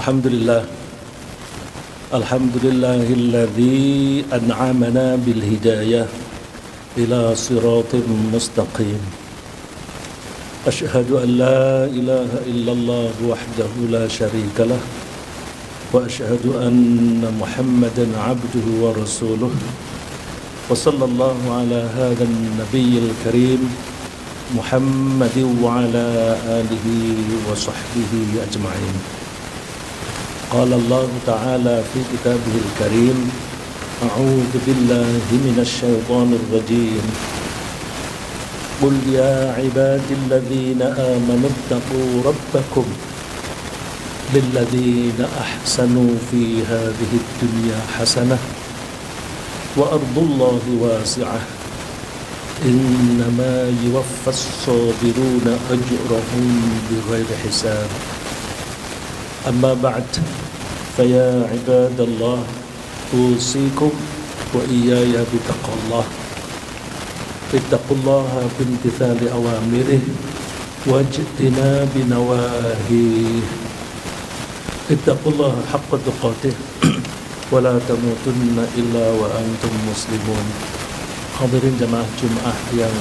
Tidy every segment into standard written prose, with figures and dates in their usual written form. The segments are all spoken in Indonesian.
Alhamdulillah. Alhamdulillahilladzi an'amana bil hidayah ila siratin mustaqim. Asyhadu an la ilaha illallah wahdahu la syarika lah wa asyhadu anna Muhammadan abduhu wa rasuluh. Wa sallallahu ala hadzal nabiyil karim Muhammadin wa ala alihi wa sahbihi ajma'in. Qala Allah Ta'ala fi kitabihil karim, a'udzu billahi minasy syaithanir rajim. Qul ya ibadilladzina amanu ittaqu rabbakum lilladzina ahsanu fi hadhihi dunya hasanah wa ardullahi wasi'ah innama yuwaffas sabiruna ajrahum bighairi hisab. Amma ba'd, faya ibadallah, usikum wa iyaya bitaqallah. Ittaqullaha bimtithali awamirih wajtinabi nawahih. Ittaqullaha haqqa tuqatih wa la tamutunna illa wa antum muslimun. Hadirin jamaah Jumat yang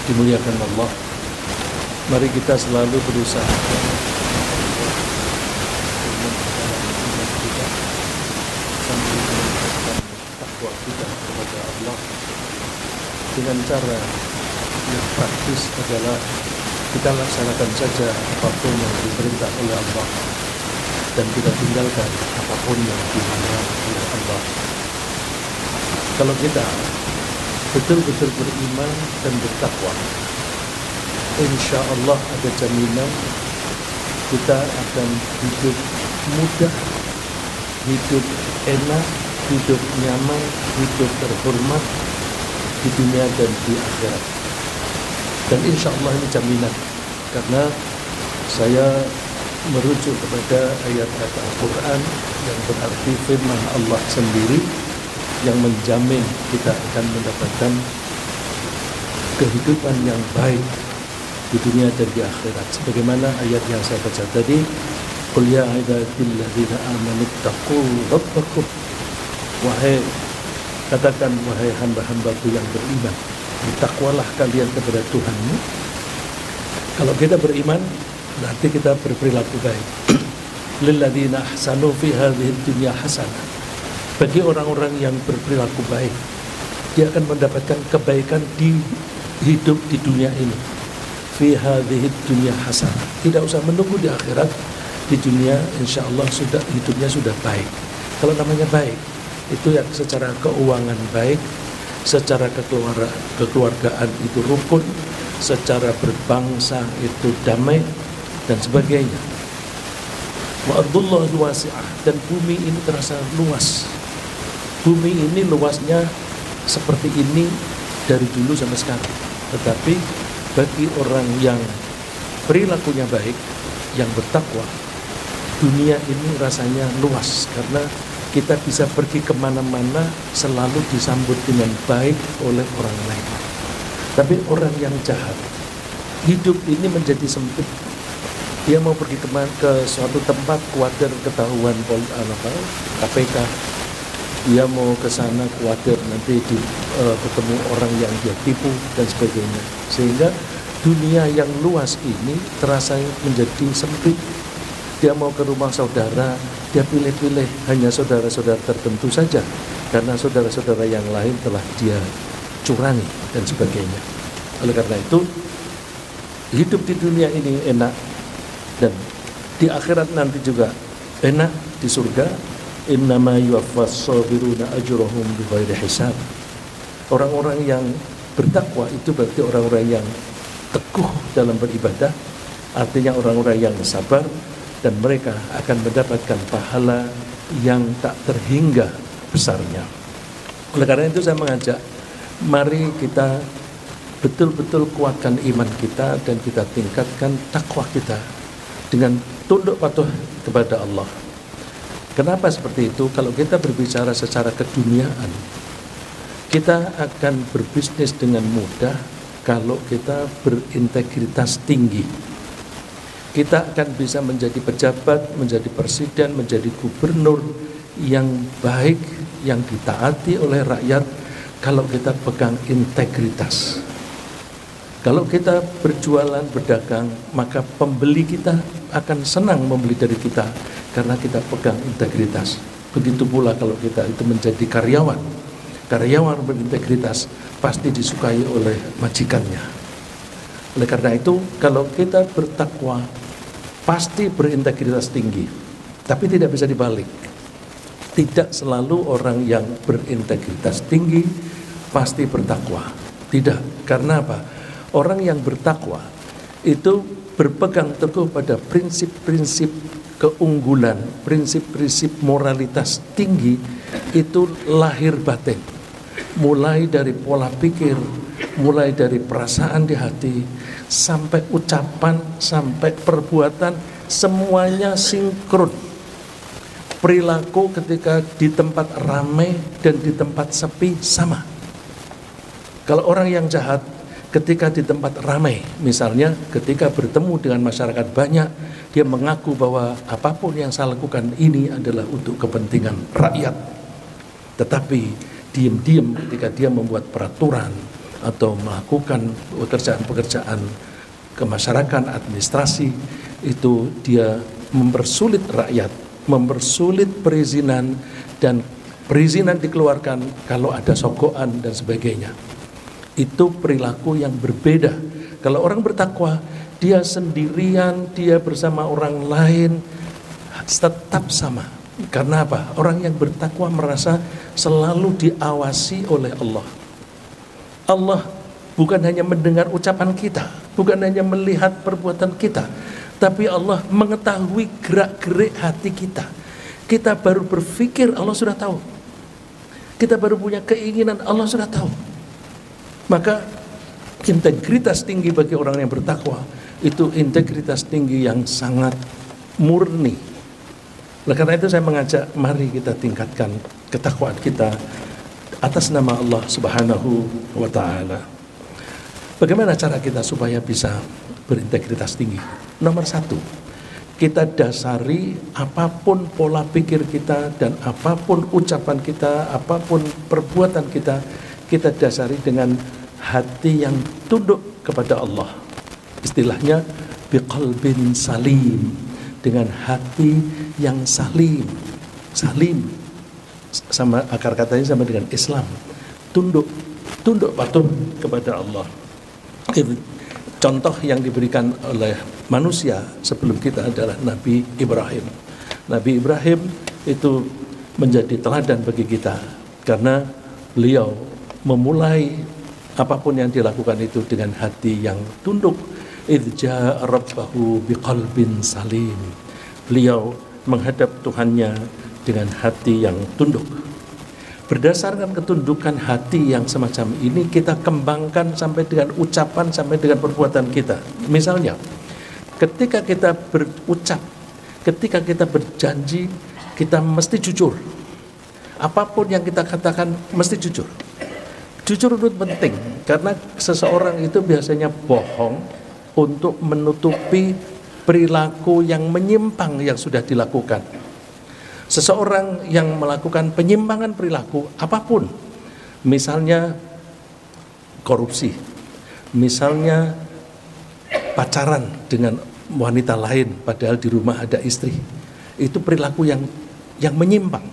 dimuliakan Allah, mari kita selalu berusaha dengan cara yang praktis adalah kita laksanakan saja apapun yang diperintah oleh Allah dan kita tinggalkan apapun yang dilarang oleh Allah. Kalau kita betul-betul beriman dan bertakwa, insya Allah ada jaminan kita akan hidup mudah, hidup enak, hidup nyaman, hidup terhormat di dunia dan di akhirat. Dan insya Allah ini jaminan, karena saya merujuk kepada ayat-ayat Al-Quran yang berarti firman Allah sendiri yang menjamin kita akan mendapatkan kehidupan yang baik di dunia dan di akhirat. Sebagaimana ayat yang saya baca tadi, qul ya ibadilladzina amanu ittaqu rabbakum, katakan wahai hamba-hambaku yang beriman, bertakwalah kalian kepada Tuhanmu. Kalau kita beriman, berarti kita berperilaku baik. Lilladzina ahsanu fi hadhihi dunya hasanah. Bagi orang-orang yang berperilaku baik, dia akan mendapatkan kebaikan di hidup di dunia ini. Fi hadhihi dunya hasanah. Tidak usah menunggu di akhirat, di dunia insya Allah sudah hidupnya sudah baik. Kalau namanya baik, itu yang secara keuangan baik, secara kekeluargaan itu rukun, secara berbangsa itu damai dan sebagainya. Wa ardullahi wasi'ah, dan bumi ini terasa luas. Bumi ini luasnya seperti ini dari dulu sampai sekarang. Tetapi bagi orang yang perilakunya baik, yang bertakwa, dunia ini rasanya luas karena kita bisa pergi kemana-mana selalu disambut dengan baik oleh orang lain. Tapi orang yang jahat, hidup ini menjadi sempit. Dia mau pergi ke suatu tempat khawatir ketahuan KPK. Dia mau ke sana khawatir nanti ketemu orang yang dia tipu dan sebagainya. Sehingga dunia yang luas ini terasa menjadi sempit. Dia mau ke rumah saudara, dia pilih-pilih hanya saudara-saudara tertentu saja, karena saudara-saudara yang lain telah dia curangi dan sebagainya. Oleh karena itu, hidup di dunia ini enak, dan di akhirat nanti juga enak di surga. Innama yuwaffas sabiruna ajrahum bighairi hisab. Orang-orang yang bertakwa itu berarti orang-orang yang teguh dalam beribadah, artinya orang-orang yang sabar, dan mereka akan mendapatkan pahala yang tak terhingga besarnya. Oleh karena itu saya mengajak, mari kita betul-betul kuatkan iman kita dan kita tingkatkan takwa kita dengan tunduk patuh kepada Allah. Kenapa seperti itu? Kalau kita berbicara secara keduniaan, kita akan berbisnis dengan mudah kalau kita berintegritas tinggi. Kita akan bisa menjadi pejabat, menjadi presiden, menjadi gubernur yang baik, yang ditaati oleh rakyat kalau kita pegang integritas. Kalau kita berjualan, berdagang, maka pembeli kita akan senang membeli dari kita karena kita pegang integritas. Begitu pula kalau kita itu menjadi karyawan. Karyawan berintegritas pasti disukai oleh majikannya. Oleh karena itu, kalau kita bertakwa, pasti berintegritas tinggi. Tapi tidak bisa dibalik. Tidak selalu orang yang berintegritas tinggi pasti bertakwa. Tidak. Karena apa? Orang yang bertakwa itu berpegang teguh pada prinsip-prinsip keunggulan, prinsip-prinsip moralitas tinggi, itu lahir batin. Mulai dari pola pikir, mulai dari perasaan di hati, sampai ucapan, sampai perbuatan, semuanya sinkron. Perilaku ketika di tempat ramai dan di tempat sepi sama. Kalau orang yang jahat ketika di tempat ramai, misalnya ketika bertemu dengan masyarakat banyak, dia mengaku bahwa apapun yang saya lakukan ini adalah untuk kepentingan rakyat. Tetapi diam-diam ketika dia membuat peraturan atau melakukan pekerjaan-pekerjaan kemasyarakatan, administrasi, itu dia mempersulit rakyat, mempersulit perizinan, dan perizinan dikeluarkan kalau ada sogokan dan sebagainya. Itu perilaku yang berbeda. Kalau orang bertakwa, dia sendirian, dia bersama orang lain, tetap sama. Karena apa? Orang yang bertakwa merasa selalu diawasi oleh Allah. Allah bukan hanya mendengar ucapan kita, bukan hanya melihat perbuatan kita, tapi Allah mengetahui gerak-gerik hati kita. Kita baru berpikir, Allah sudah tahu. Kita baru punya keinginan, Allah sudah tahu. Maka integritas tinggi bagi orang yang bertakwa itu integritas tinggi yang sangat murni. Oleh karena itu saya mengajak, mari kita tingkatkan ketakwaan kita atas nama Allah Subhanahu wa ta'ala. Bagaimana cara kita supaya bisa berintegritas tinggi? Nomor satu, kita dasari apapun pola pikir kita dan apapun ucapan kita, apapun perbuatan kita, kita dasari dengan hati yang tunduk kepada Allah. Istilahnya biqalbin salim, dengan hati yang salim. Salim sama akar katanya sama dengan Islam. Tunduk patuh kepada Allah. Contoh yang diberikan oleh manusia sebelum kita adalah Nabi Ibrahim. Nabi Ibrahim itu menjadi teladan bagi kita karena beliau memulai apapun yang dilakukan itu dengan hati yang tunduk. Idh ja'a rabbahu biqalbin salim. Beliau menghadap Tuhannya dengan hati yang tunduk. Berdasarkan ketundukan hati yang semacam ini, kita kembangkan sampai dengan ucapan, sampai dengan perbuatan kita. Misalnya, ketika kita berucap, ketika kita berjanji, kita mesti jujur. Apapun yang kita katakan mesti jujur. Jujur itu penting, karena seseorang itu biasanya bohong untuk menutupi perilaku yang menyimpang yang sudah dilakukan. Seseorang yang melakukan penyimpangan perilaku apapun, misalnya korupsi, misalnya pacaran dengan wanita lain padahal di rumah ada istri, itu perilaku yang menyimpang.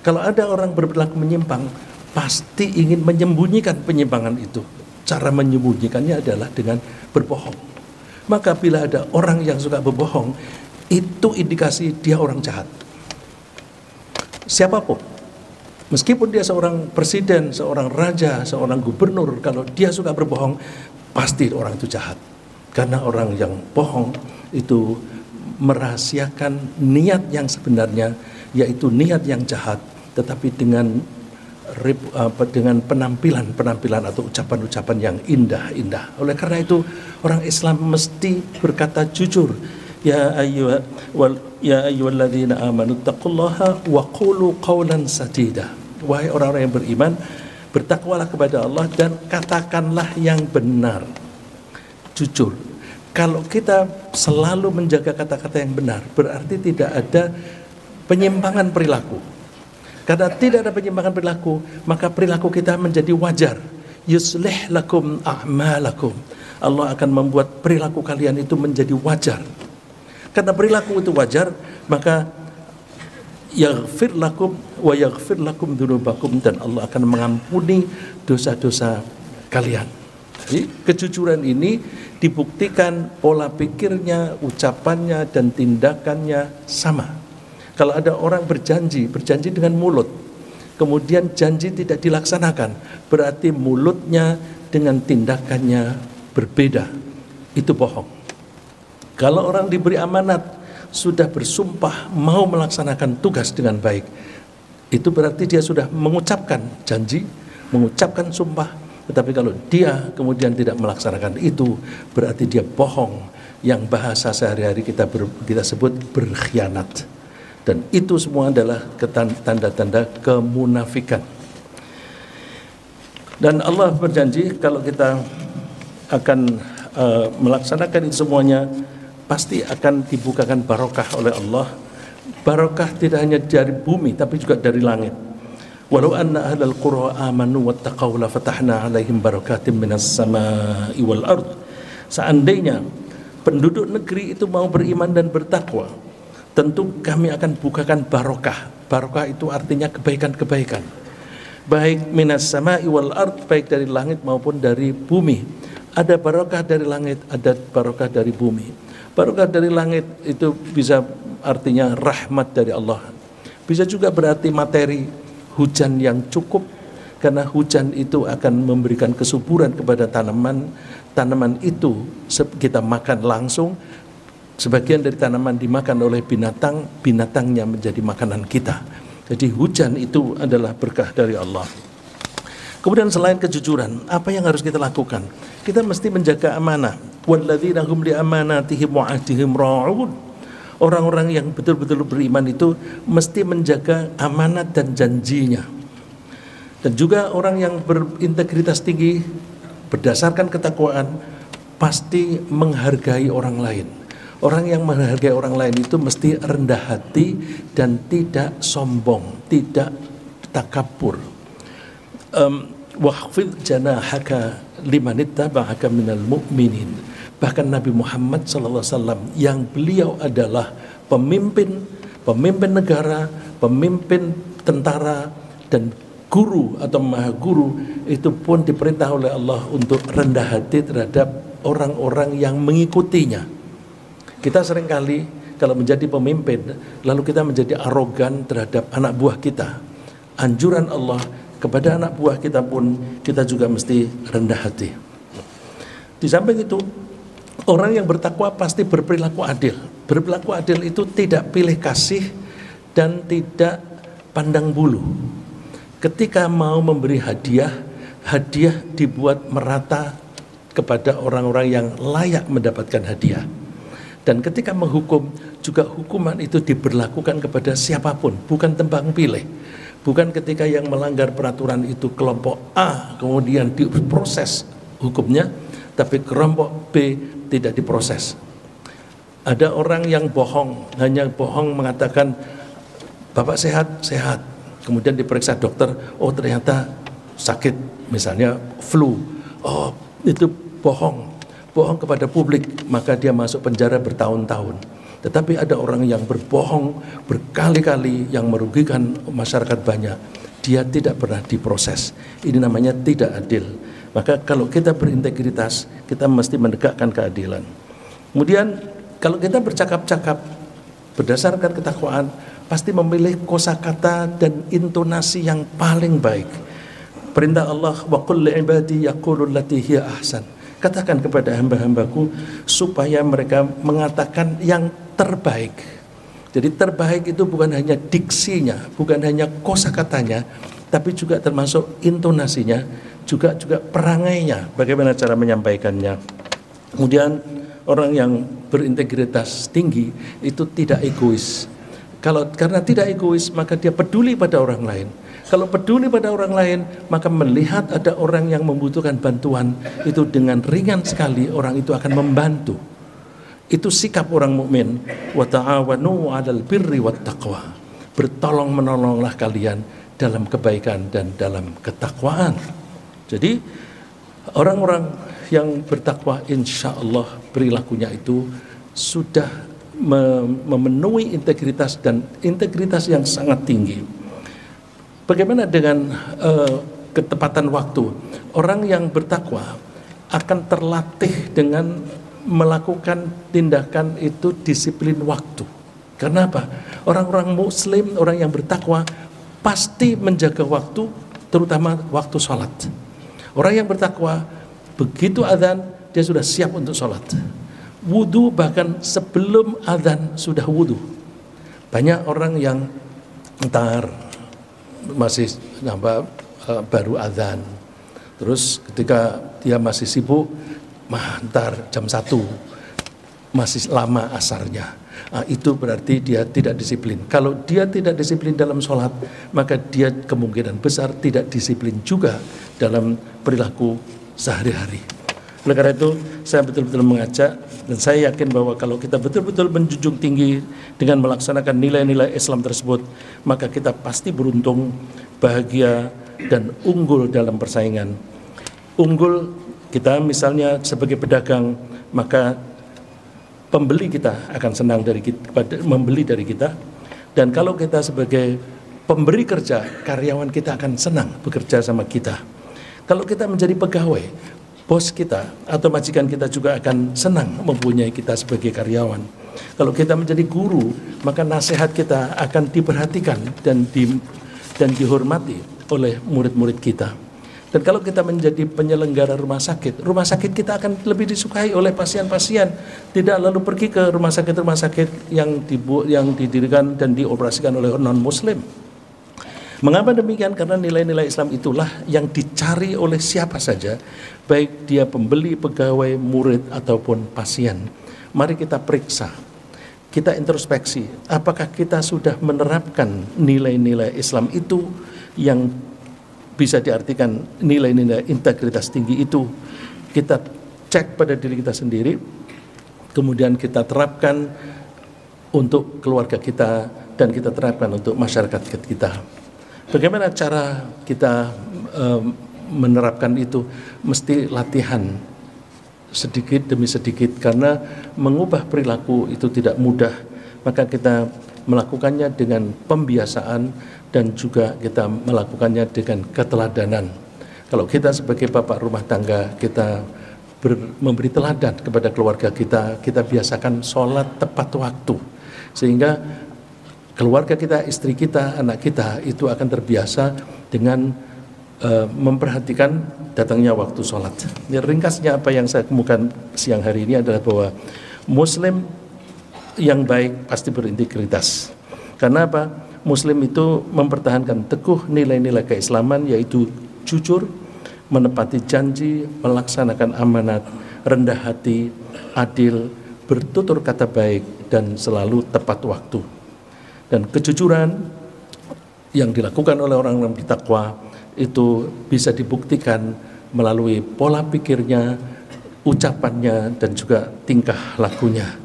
Kalau ada orang berperilaku menyimpang, pasti ingin menyembunyikan penyimpangan itu. Cara menyembunyikannya adalah dengan berbohong. Maka bila ada orang yang suka berbohong, itu indikasi dia orang jahat. Siapapun, meskipun dia seorang presiden, seorang raja, seorang gubernur, kalau dia suka berbohong, pasti orang itu jahat. Karena orang yang bohong itu merahasiakan niat yang sebenarnya, yaitu niat yang jahat, tetapi dengan penampilan atau ucapan-ucapan yang indah-indah. Oleh karena itu orang Islam mesti berkata jujur. Ya ayyuhalladzina amanu taqullaha wa qulu qawlan sadida. Wahai orang-orang yang beriman, bertakwalah kepada Allah dan katakanlah yang benar. Jujur. Kalau kita selalu menjaga kata-kata yang benar, berarti tidak ada penyimpangan perilaku. Karena tidak ada penyimpangan perilaku, maka perilaku kita menjadi wajar. Yuslih lakum a'malakum. Allah akan membuat perilaku kalian itu menjadi wajar. Karena perilaku itu wajar, maka yaghfir lakum wa yaghfir lakum dzunubakum, dan Allah akan mengampuni dosa-dosa kalian. Jadi kejujuran ini dibuktikan pola pikirnya, ucapannya, dan tindakannya sama. Kalau ada orang berjanji dengan mulut, kemudian janji tidak dilaksanakan, berarti mulutnya dengan tindakannya berbeda. Itu bohong. Kalau orang diberi amanat, sudah bersumpah mau melaksanakan tugas dengan baik, itu berarti dia sudah mengucapkan janji, mengucapkan sumpah. Tetapi kalau dia kemudian tidak melaksanakan itu, berarti dia bohong, yang bahasa sehari-hari kita sebut berkhianat. Dan itu semua adalah tanda-tanda kemunafikan. Dan Allah berjanji kalau kita akan melaksanakan itu semuanya, pasti akan dibukakan barokah oleh Allah. Barokah tidak hanya dari bumi, tapi juga dari langit. Walau anna ahlal qura amanu wattaqaw la fatahna alaihim barakatim minas samai wal ard. Seandainya penduduk negeri itu mau beriman dan bertakwa, tentu kami akan bukakan barokah. Barokah itu artinya kebaikan-kebaikan, baik minas samai wal ard, baik dari langit maupun dari bumi. Ada barokah dari langit, ada barokah dari bumi. Barokah dari langit itu bisa artinya rahmat dari Allah. Bisa juga berarti materi, hujan yang cukup, karena hujan itu akan memberikan kesuburan kepada tanaman. Tanaman itu kita makan langsung, sebagian dari tanaman dimakan oleh binatang, binatangnya menjadi makanan kita. Jadi hujan itu adalah berkah dari Allah. Kemudian selain kejujuran, apa yang harus kita lakukan? Kita mesti menjaga amanah. Walladzina hum li amanatihim wa ahdihim ra'un. Orang-orang yang betul-betul beriman itu mesti menjaga amanat dan janjinya. Dan juga orang yang berintegritas tinggi berdasarkan ketakwaan pasti menghargai orang lain. Orang yang menghargai orang lain itu mesti rendah hati dan tidak sombong, tidak takabur. Wahfidh janahaka limanittaba'aka minal mu'minin. Bahkan Nabi Muhammad SAW yang beliau adalah pemimpin negara, pemimpin tentara, dan guru atau maha guru, itu pun diperintah oleh Allah untuk rendah hati terhadap orang-orang yang mengikutinya. Kita seringkali kalau menjadi pemimpin, lalu kita menjadi arogan terhadap anak buah kita. Anjuran Allah kepada anak buah kita pun, kita juga mesti rendah hati. Di samping itu, orang yang bertakwa pasti berperilaku adil. Berperilaku adil itu tidak pilih kasih dan tidak pandang bulu. Ketika mau memberi hadiah, hadiah dibuat merata kepada orang-orang yang layak mendapatkan hadiah. Dan ketika menghukum, juga hukuman itu diberlakukan kepada siapapun, bukan tembang pilih. Bukan ketika yang melanggar peraturan itu kelompok A kemudian diproses hukumnya, tapi kelompok B tidak diproses. Ada orang yang bohong, hanya bohong mengatakan Bapak sehat, sehat. Kemudian diperiksa dokter, oh ternyata sakit, misalnya flu. Oh itu bohong, bohong kepada publik, maka dia masuk penjara bertahun-tahun. Tetapi ada orang yang berbohong berkali-kali yang merugikan masyarakat banyak, dia tidak pernah diproses. Ini namanya tidak adil. Maka kalau kita berintegritas, kita mesti menegakkan keadilan. Kemudian kalau kita bercakap-cakap berdasarkan ketakwaan, pasti memilih kosakata dan intonasi yang paling baik. Perintah Allah, wa qul li ibadi yaqulu allati hiya ahsan. Katakan kepada hamba-hambaku supaya mereka mengatakan yang terbaik. Jadi terbaik itu bukan hanya diksinya, bukan hanya kosakatanya, tapi juga termasuk intonasinya, juga perangainya, bagaimana cara menyampaikannya. Kemudian orang yang berintegritas tinggi itu tidak egois. Karena tidak egois, maka dia peduli pada orang lain. Kalau peduli pada orang lain, maka melihat ada orang yang membutuhkan bantuan, itu dengan ringan sekali orang itu akan membantu. Itu sikap orang mukmin. Wa ta'awanu 'alal birri wat taqwa. Bertolong-menolonglah kalian dalam kebaikan dan dalam ketakwaan. Jadi orang-orang yang bertakwa insya Allah perilakunya itu sudah memenuhi integritas dan integritas yang sangat tinggi. Bagaimana dengan ketepatan waktu? Orang yang bertakwa akan terlatih dengan melakukan tindakan itu disiplin waktu. Kenapa? Orang-orang muslim, orang yang bertakwa pasti menjaga waktu, terutama waktu sholat. Orang yang bertakwa begitu azan dia sudah siap untuk sholat. Wudu bahkan sebelum azan sudah wudu. Banyak orang yang ntar masih baru azan, terus ketika dia masih sibuk, ntar jam 1 masih lama asarnya. Itu berarti dia tidak disiplin. Kalau dia tidak disiplin dalam sholat, maka dia kemungkinan besar tidak disiplin juga dalam perilaku sehari-hari. Oleh karena itu saya betul-betul mengajak, dan saya yakin bahwa kalau kita betul-betul menjunjung tinggi dengan melaksanakan nilai-nilai Islam tersebut, maka kita pasti beruntung, bahagia, dan unggul dalam persaingan. Unggul kita misalnya sebagai pedagang, maka pembeli kita akan senang membeli dari kita. Dan kalau kita sebagai pemberi kerja, karyawan kita akan senang bekerja sama kita. Kalau kita menjadi pegawai, bos kita atau majikan kita juga akan senang mempunyai kita sebagai karyawan. Kalau kita menjadi guru, maka nasihat kita akan diperhatikan dan dihormati oleh murid-murid kita. Dan kalau kita menjadi penyelenggara rumah sakit kita akan lebih disukai oleh pasien-pasien. Tidak lalu pergi ke rumah sakit yang didirikan dan dioperasikan oleh non-muslim. Mengapa demikian? Karena nilai-nilai Islam itulah yang dicari oleh siapa saja, baik dia pembeli, pegawai, murid, ataupun pasien. Mari kita periksa, kita introspeksi, apakah kita sudah menerapkan nilai-nilai Islam itu yang bisa diartikan nilai-nilai integritas tinggi itu. Kita cek pada diri kita sendiri, kemudian kita terapkan untuk keluarga kita, dan kita terapkan untuk masyarakat kita. Bagaimana cara kita menerapkan itu? Mesti latihan sedikit demi sedikit, karena mengubah perilaku itu tidak mudah. Maka kita melakukannya dengan pembiasaan dan juga kita melakukannya dengan keteladanan. Kalau kita sebagai bapak rumah tangga, kita memberi teladan kepada keluarga kita, kita biasakan sholat tepat waktu, sehingga keluarga kita, istri kita, anak kita itu akan terbiasa dengan memperhatikan datangnya waktu sholat. Ya, ringkasnya apa yang saya kemukakan siang hari ini adalah bahwa Muslim yang baik pasti berintegritas. Karena apa? Muslim itu mempertahankan teguh nilai-nilai keislaman, yaitu jujur, menepati janji, melaksanakan amanat, rendah hati, adil, bertutur kata baik, dan selalu tepat waktu. Dan kejujuran yang dilakukan oleh orang yang bertakwa itu bisa dibuktikan melalui pola pikirnya, ucapannya, dan juga tingkah lakunya.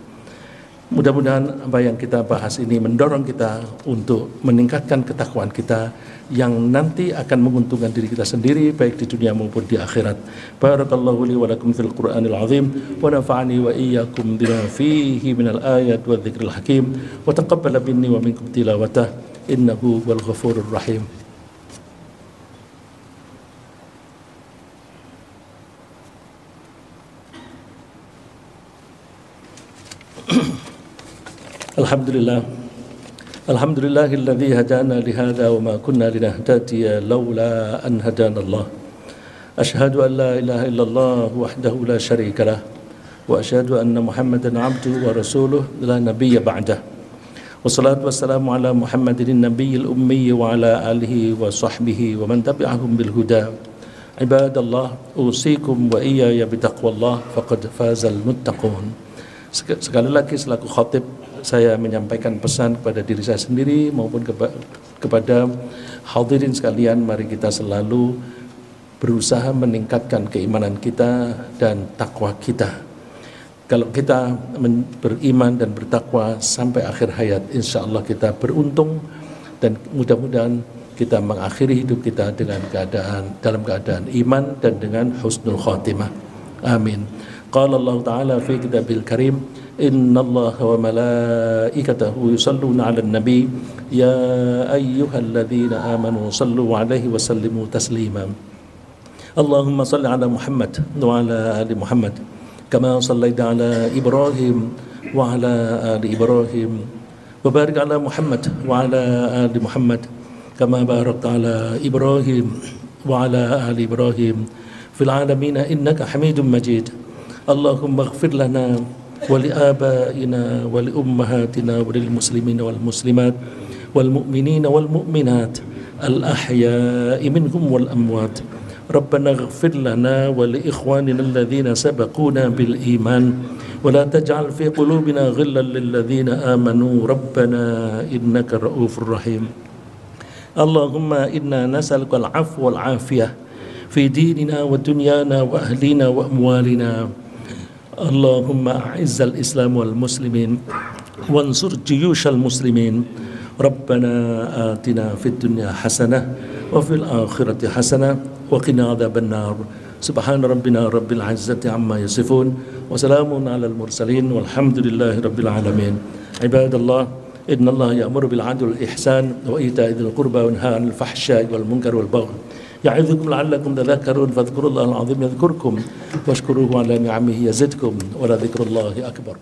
Mudah-mudahan apa yang kita bahas ini mendorong kita untuk meningkatkan ketakwaan kita yang nanti akan menguntungkan diri kita sendiri baik di dunia maupun di akhirat. Barakallahu li wa lakum fil Qur'anil azim wa nafa'ani wa iyyakum bima fihi minal ayat wa dzikril hakim wa taqabbala minni wa minkum tilawatah innahu wal ghafurur rahim. Alhamdulillah, alhamdulillahilladzi hadana lihada wa ma kunna linahtadiya laula an hadana Allah. Ashhadu an la ilaha illallah wahdahu la syarika lah wa ashhadu anna Muhammadan abduhu wa rasuluh la nabiyya ba'dah. Wassalatu wassalamu ala Muhammadin nabiyil ummi wa ala alihi wa sahbihi wa man tabi'ahum bil huda. Ibadallah, usikum wa iyaya bitaqwallah faqad fazal muttaqun. Sekali lagi selaku khatib, saya menyampaikan pesan kepada diri saya sendiri maupun kepada hadirin sekalian, mari kita selalu berusaha meningkatkan keimanan kita dan takwa kita. Kalau kita beriman dan bertakwa sampai akhir hayat, insya Allah kita beruntung dan mudah-mudahan kita mengakhiri hidup kita dalam keadaan iman dan dengan husnul khatimah. Amin. Qala Allah Ta'ala fi kitabil karim, Inna Allah wa malaikatahu yusalluna 'alan nabi ya ayyuhalladzina amanu sallu 'alaihi wa sallimu taslima. Allahumma salli 'ala Muhammad wa 'ala ali Muhammad kama sallaita 'ala Ibrahim wa 'ala ali Ibrahim wa barik 'ala Muhammad wa 'ala ali Muhammad kama barakta 'ala Ibrahim wa 'ala ali Ibrahim fil 'alamin innaka Hamidum Majid. Allahumma ighfir lana wa li abaina wa li ummahatina wa lil muslimina wal muslimat wal mu'minina wal mu'minat al ahya'i minhum wal amwat. ربنا اغفر لنا ولإخواننا الذين سبقونا بالإيمان ولا تجعل في قلوبنا غلا للذين آمنوا ربنا إنك رؤوف رحيم. اللهم إنا نسألك العفو والعافية في ديننا ودنيانا وأهلنا وأموالنا. اللهم أعز الإسلام والمسلمين وانصر جيوش المسلمين. ربنا آتنا في الدنيا حسنة وفي الآخرة حسنة وقنا عذاب النار. سبحان ربنا رب العزة عما يصفون وسلام على المرسلين والحمد لله رب العالمين. عباد الله إن الله يأمر بالعدل والإحسان وإيتاء ذي القربى وينهى عن الفحشاء والمنكر والبغي يعظكم لعلكم تذكرون فاذكروا الله العظيم يذكركم واشكروه على نعمه يزدكم ولذكر الله أكبر.